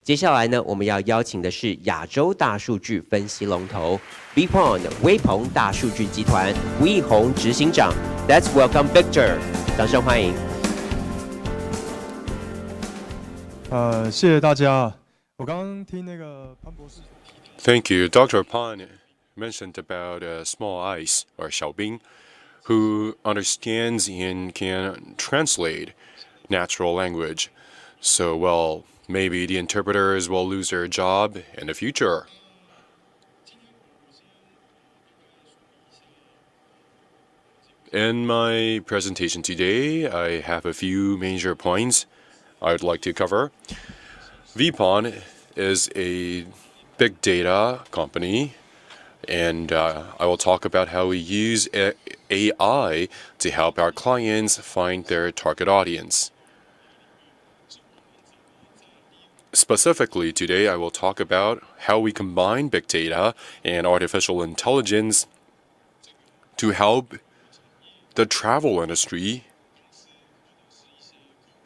接下来呢，我们要邀请的是亚洲大数据分析龙头 Vpon 威朋大数据集团吴詣泓执行长。Let's welcome Victor， 掌声欢迎。谢谢大家。我刚刚听那个潘博士。Thank you. Dr. Pan mentioned about small ice or 小兵 who understands and can translate natural language. So, well, maybe the interpreters will lose their job in the future. In my presentation today, I have a few major points I'd like to cover. Vpon is a big data company, and I will talk about how we use AI to help our clients find their target audience. Specifically, today I will talk about how we combine big data and artificial intelligence to help the travel industry,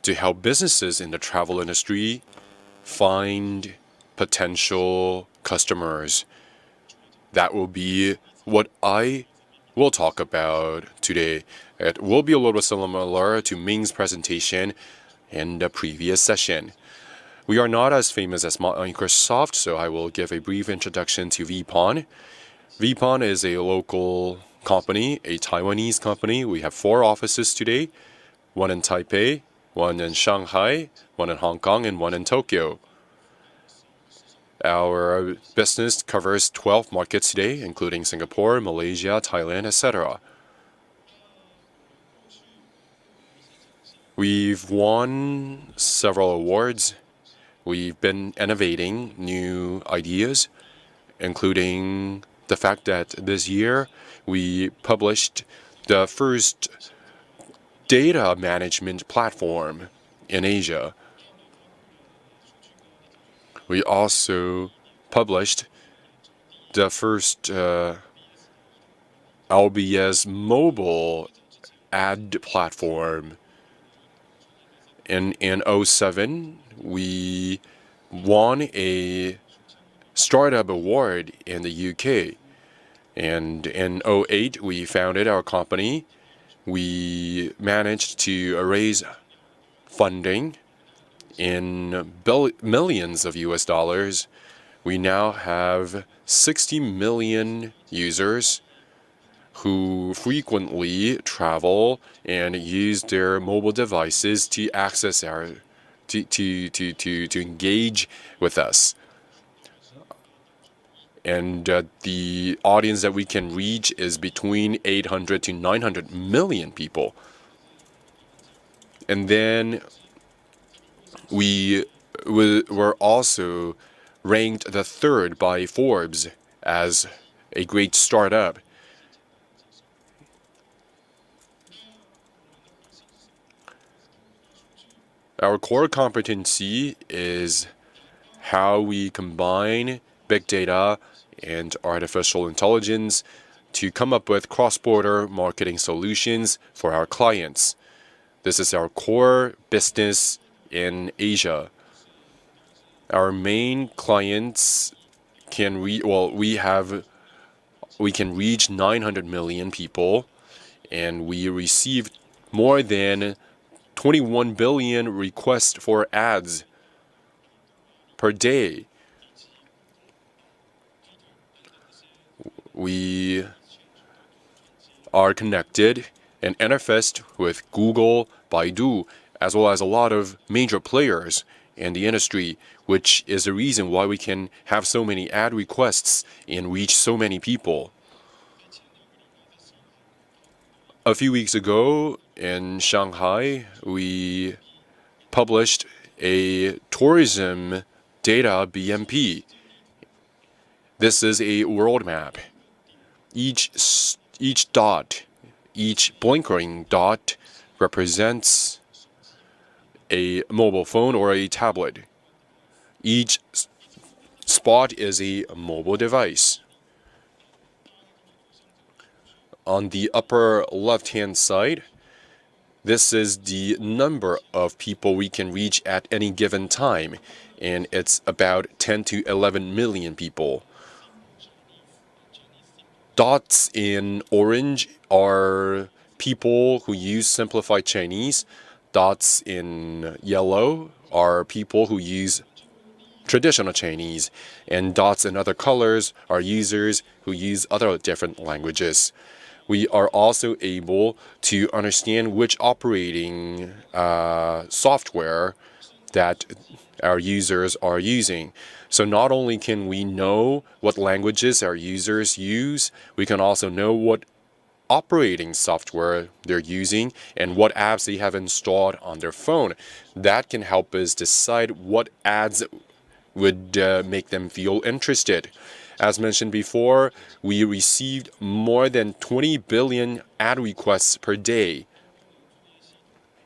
to help businesses in the travel industry find potential customers. That will be what I will talk about today. It will be a little similar to Ming's presentation in the previous session. We are not as famous as Microsoft, so I will give a brief introduction to Vpon. Vpon is a local company, a Taiwanese company. We have 4 offices today, one in Taipei, one in Shanghai, one in Hong Kong, and one in Tokyo. Our business covers 12 markets today, including Singapore, Malaysia, Thailand, etc. We've won several awards. We've been innovating new ideas, including the fact that this year we published the first data management platform in Asia. We also published the first LBS mobile ad platform. In 2007, we won a startup award in the UK. And in 2008, we founded our company. We managed to raise funding in millions of US dollars. We now have 60 million users who frequently travel and use their mobile devices to access our to engage with us. And the audience that we can reach is between 800 to 900 million people. And then we were also ranked the 3rd by Forbes as a great startup. Our core competency is how we combine big data and artificial intelligence to come up with cross-border marketing solutions for our clients. This is our core business in Asia. Our main clients can we can reach 900 million people, and we received more than 21 billion requests for ads per day. We are connected and interfaced with Google, Baidu, as well as a lot of major players in the industry, which is the reason why we can have so many ad requests and reach so many people. A few weeks ago in Shanghai, we published a tourism data BMP. This is a world map. Each dot, each blinkering dot represents a mobile phone or a tablet. Each spot is a mobile device. On the upper left-hand side, This is the number of people we can reach at any given time, and it's about 10 to 11 million people. Dots in orange are people who use simplified Chinese. Dots in yellow are people who use traditional Chinese, and dots in other colors are users who use other different languages. We are also able to understand which operating software that our users are using. So not only can we know what languages our users use, we can also know what operating software they're using and what apps they have installed on their phone. That can help us decide what ads would make them feel interested. As mentioned before, we received more than 20 billion ad requests per day.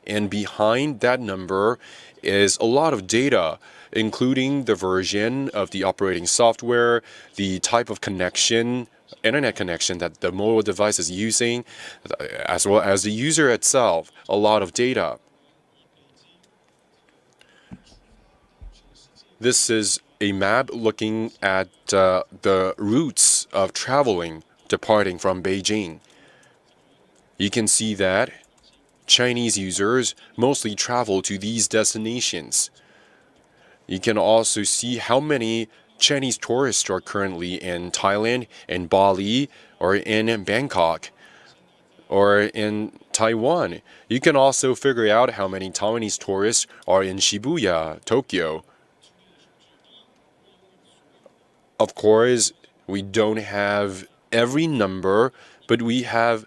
And behind that number is a lot of data, including the version of the operating software, the type of connection, internet connection that the mobile device is using, as well as the user itself, a lot of data. This is a map looking at the routes of traveling departing from Beijing. You can see that Chinese users mostly travel to these destinations. You can also see how many Chinese tourists are currently in Thailand, in Bali, or in Bangkok, or in Taiwan. You can also figure out how many Taiwanese tourists are in Shibuya, Tokyo. Of course, we don't have every number, but we have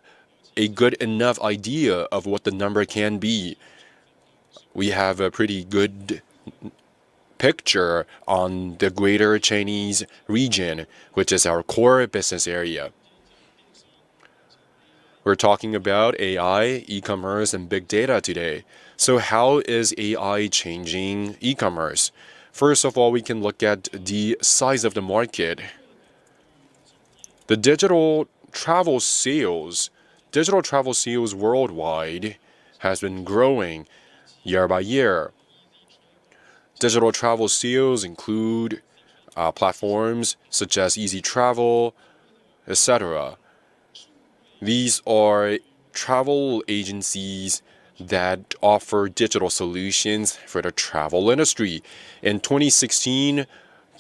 a good enough idea of what the number can be. We have a pretty good picture on the Greater Chinese region, which is our core business area. We're talking about AI, e-commerce, and big data today. So how is AI changing e-commerce? First of all, we can look at the size of the market. The digital travel sales worldwide has been growing year by year. Digital travel sales include platforms such as Easy Travel, etc. These are travel agencies that offer digital solutions for the travel industry. In 2016,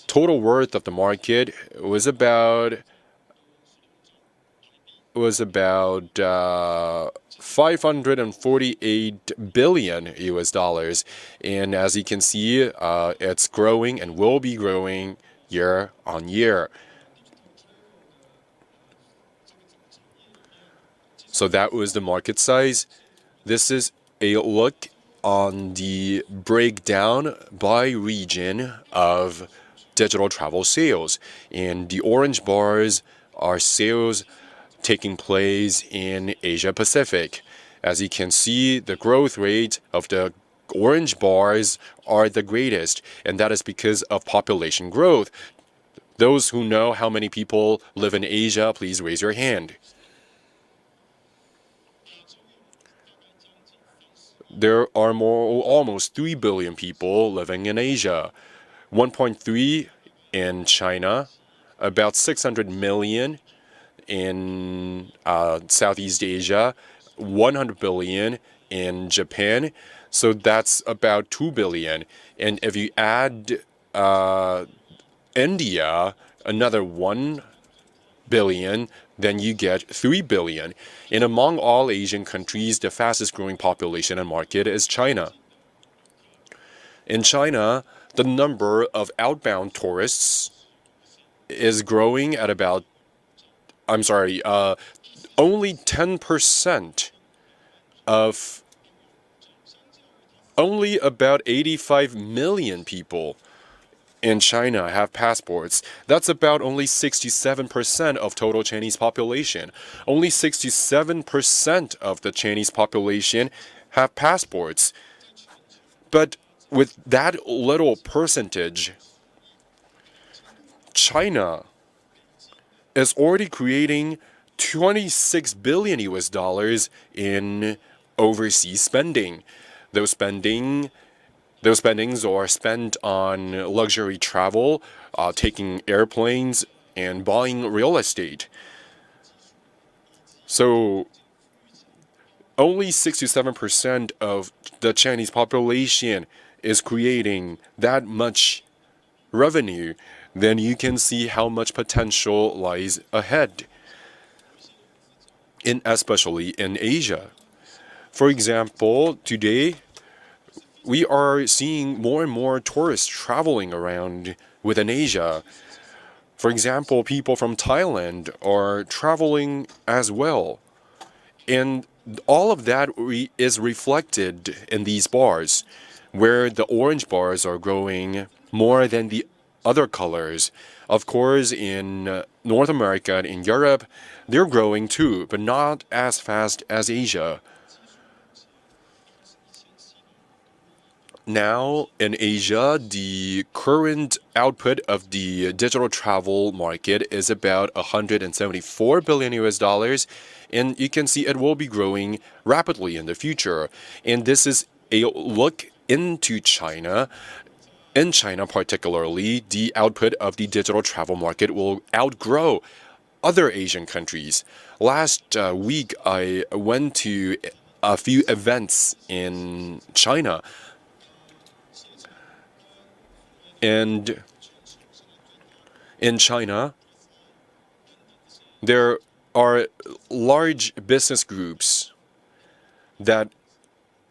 total worth of the market was about 548 billion US dollars. And as you can see, it's growing and will be growing year on year. So that was the market size. This is a look on the breakdown by region of digital travel sales. And the orange bars are sales taking place in Asia Pacific. As you can see, the growth rate of the orange bars are the greatest, and that is because of population growth. Those who know how many people live in Asia, please raise your hand. There are almost 3 billion people living in Asia, 1.3 in China, about 600 million in Southeast Asia, 100 billion in Japan, so that's about 2 billion. And if you add India, another 1 billion, then you get 3 billion. And among all Asian countries, the fastest growing population and market is China. In China, the number of outbound tourists is growing at about, only 10% of, only about 85 million people in China have passports. That's about only 67% of total Chinese population. Only 67% of the Chinese population have passports. But with that little percentage, China is already creating 26 billion US dollars in overseas spending. Those spendings are spent on luxury travel, taking airplanes, and buying real estate. So only 6 to 7% of the Chinese population is creating that much revenue. Then you can see how much potential lies ahead, especially in Asia. For example, today, we are seeing more and more tourists traveling around within Asia. For example, people from Thailand are traveling as well. And all of that is reflected in these bars, where the orange bars are growing more than the other colors. Of course, in North America and in Europe, they're growing too, but not as fast as Asia. Now, in Asia, the current output of the digital travel market is about $174 billion US, and you can see it will be growing rapidly in the future. And this is a look into China. In China particularly, the output of the digital travel market will outgrow other Asian countries. Last week, I went to a few events in China. And in China, there are large business groups that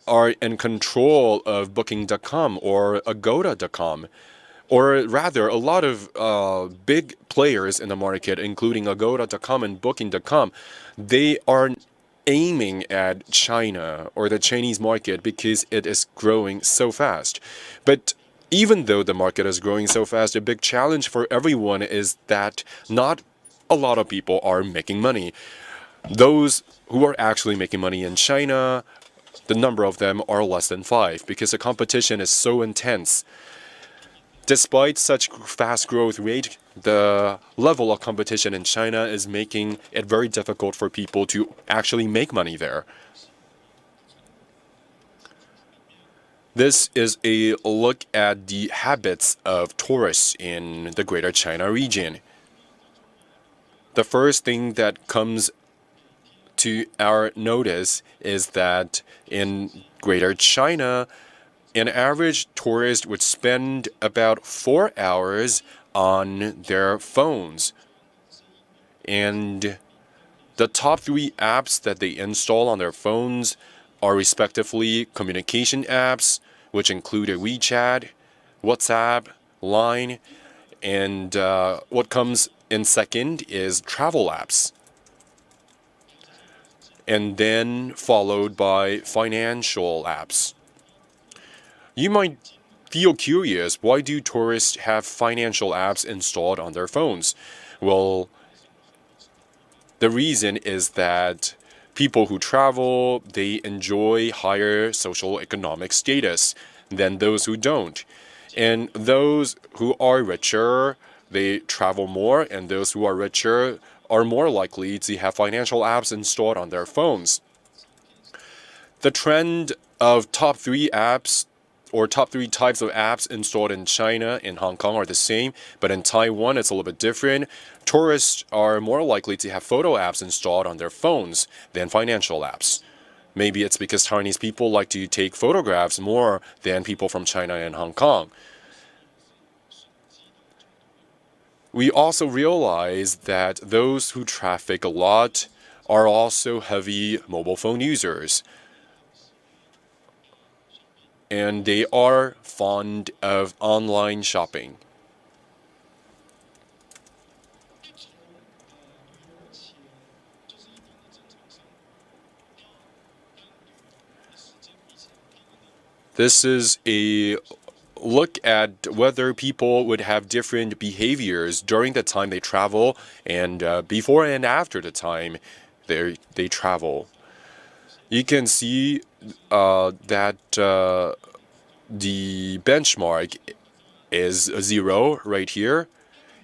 are in control of Booking.com or Agoda.com, or rather, a lot of big players in the market, including Agoda.com and Booking.com, they are aiming at China or the Chinese market because it is growing so fast. But even though the market is growing so fast, a big challenge for everyone is that not a lot of people are making money. Those who are actually making money in China, the number of them are less than 5 because the competition is so intense. Despite such fast growth rate, the level of competition in China is making it very difficult for people to actually make money there. This is a look at the habits of tourists in the Greater China region. The first thing that comes to our notice is that in Greater China, an average tourist would spend about 4 hours on their phones. And the top 3 apps that they install on their phones are respectively communication apps, which include WeChat, WhatsApp, Line, and what comes in second is travel apps. And then followed by financial apps. You might feel curious, why do tourists have financial apps installed on their phones? Well, the reason is that people who travel, they enjoy higher social economic status than those who don't. And those who are richer, they travel more, and those who are richer are more likely to have financial apps installed on their phones. The trend of top 3 apps or top 3 types of apps installed in China and Hong Kong are the same, but in Taiwan it's a little bit different. Tourists are more likely to have photo apps installed on their phones than financial apps. Maybe it's because Chinese people like to take photographs more than people from China and Hong Kong. We also realize that those who traffic a lot are also heavy mobile phone users. And they are fond of online shopping. This is a look at whether people would have different behaviors during the time they travel and before and after the time they travel. You can see that the benchmark is 0 right here,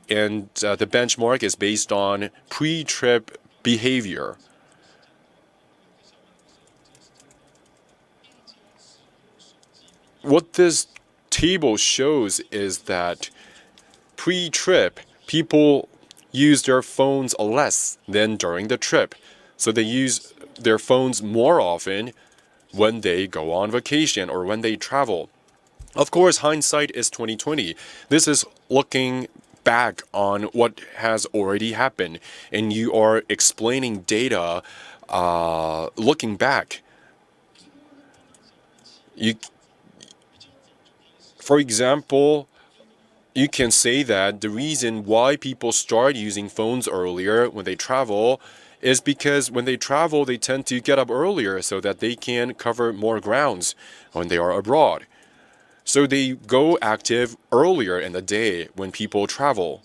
and the benchmark is based on pre-trip behavior. what this table shows is that pre-trip, people use their phones less than during the trip. So they use their phones more often when they go on vacation or when they travel. Of course, hindsight is 2020. This is looking back on what has already happened, and you are explaining data looking back. For example, you can say that the reason why people start using phones earlier when they travel is because when they travel, they tend to get up earlier so that they can cover more grounds when they are abroad. So they go active earlier in the day when people travel.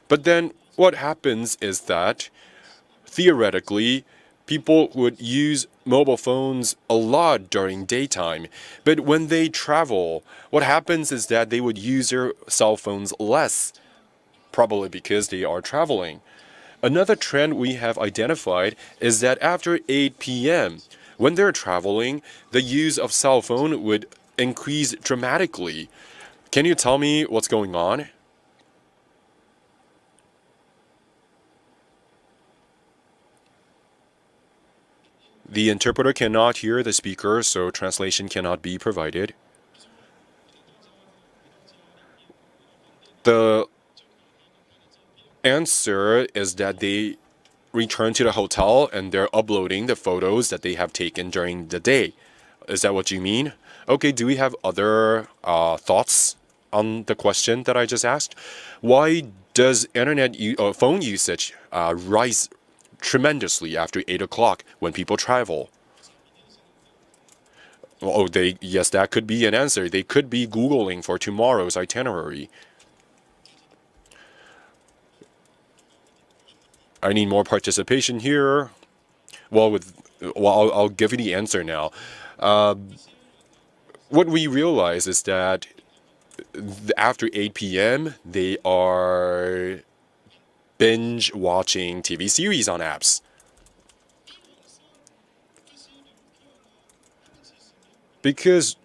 But then what happens is that theoretically, people would use mobile phones a lot during daytime. But when they travel, what happens is that they would use their cell phones less, probably because they are traveling. Another trend we have identified is that after 8 p.m., when they're traveling, the use of cell phone would increase dramatically. Can you tell me what's going on? The interpreter cannot hear the speaker, so translation cannot be provided. The answer is that they return to the hotel and they're uploading the photos that they have taken during the day. Is that what you mean? Okay, do we have other thoughts on the question that I just asked? Why does phone usage rise tremendously after 8 o'clock when people travel? Oh, yes, that could be an answer. They could be Googling for tomorrow's itinerary. I need more participation here. Well, I'll give you the answer now. What we realize is that after 8 p.m., they are binge watching TV series on apps. Because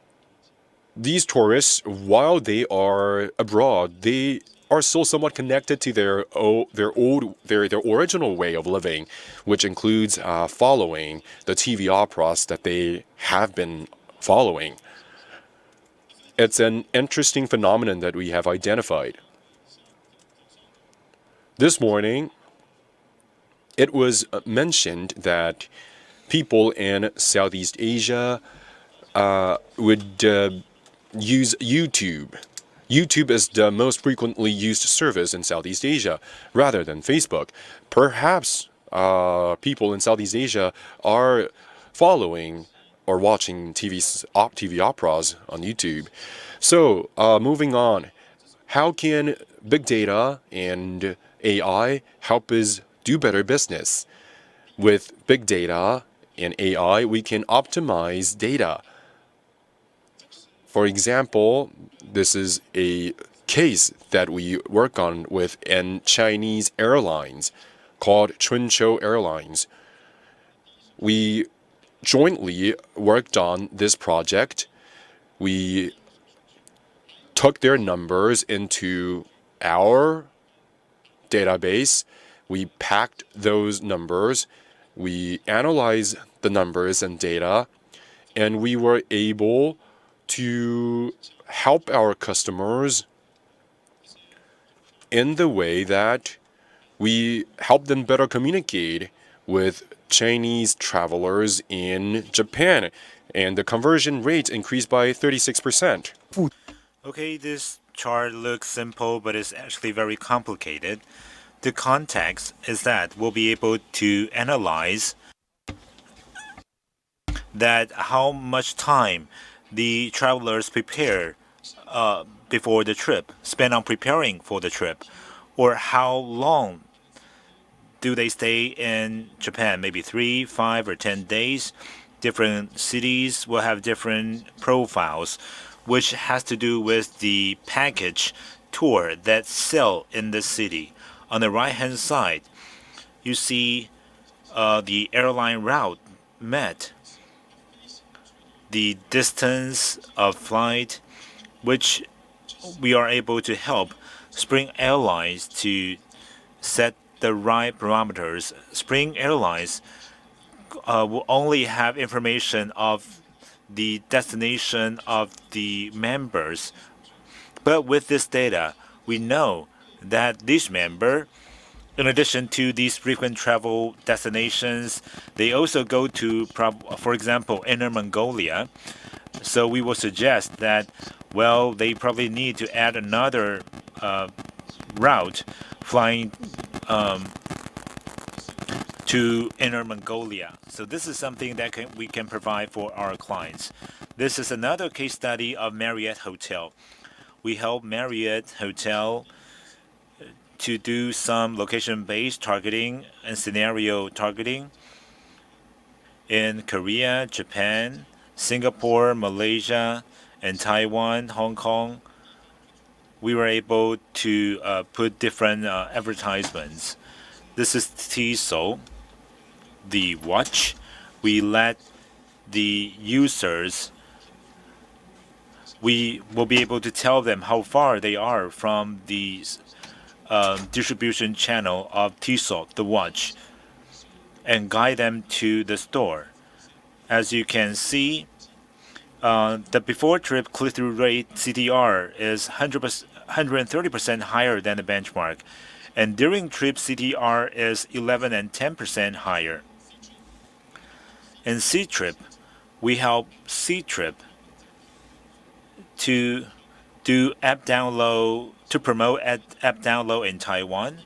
these tourists, while they are abroad, they are still somewhat connected to their original way of living, which includes following the TV operas that they have been following. It's an interesting phenomenon that we have identified. This morning, it was mentioned that people in Southeast Asia would use YouTube. YouTube is the most frequently used service in Southeast Asia rather than Facebook. Perhaps people in Southeast Asia are following or watching TV operas on YouTube. So moving on, how can big data and AI help us do better business? With big data and AI, we can optimize data. For example, this is a case that we work on with a Chinese airlines called Chunqiu Airlines. We jointly worked on this project. We took their numbers into our database. We packed those numbers. We analyzed the numbers and data, and we were able to help our customers in the way that we help them better communicate with Chinese travelers in Japan, and the conversion rate increased by 36%. Okay, this chart looks simple, but it's actually very complicated. The context is that we'll be able to analyze that how much time the travelers prepare before the trip, spend on preparing for the trip, or how long do they stay in Japan, maybe 3, 5, or 10 days. Different cities will have different profiles, which has to do with the package tour that sell in the city. On the right-hand side, you see the airline route met. the distance of flight, which we are able to help Spring Airlines to set the right parameters. Spring Airlines will only have information of the destination of the members. But with this data, we know that this member, in addition to these frequent travel destinations, they also go to, for example, Inner Mongolia. So we will suggest that, well, they probably need to add another route flying to Inner Mongolia. So this is something that we can provide for our clients. This is another case study of Marriott Hotel. We help Marriott Hotel to do some location-based targeting and scenario targeting in Korea, Japan, Singapore, Malaysia, and Taiwan, Hong Kong. We were able to put different advertisements. This is Tissot, the watch. We let the users, we will be able to tell them how far they are from the distribution channel of Tissot, the watch, and guide them to the store. As you can see, the before trip click-through rate CTR is 130% higher than the benchmark, and during trip CTR is 11 and 10% higher. In C-Trip, we help C-Trip to do app download, to promote app download in Taiwan.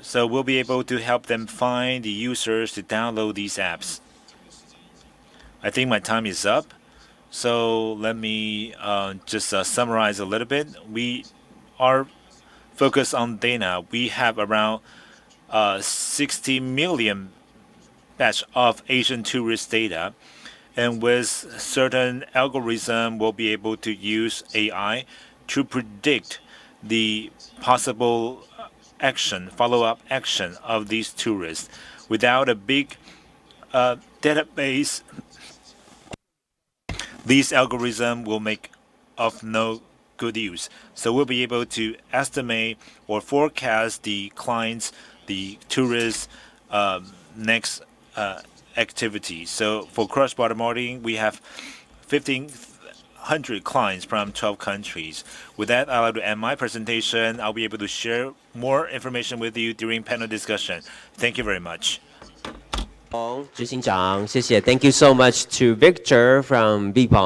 So we'll be able to help them find the users to download these apps. I think my time is up. So let me just summarize a little bit. We are focused on data. We have around 60 million batch of Asian tourist data. And with certain algorithm, we'll be able to use AI to predict the possible action, follow-up action of these tourists. Without a big database, these algorithms will make of no good use. So we'll be able to estimate or forecast the clients, the tourists' next activity. So for cross-border marketing, we have 1,500 clients from 12 countries. With that, I'd like to end my presentation. I'll be able to share more information with you during panel discussion. Thank you very much. 执行长，谢谢。Thank you so much to Victor from Vpon.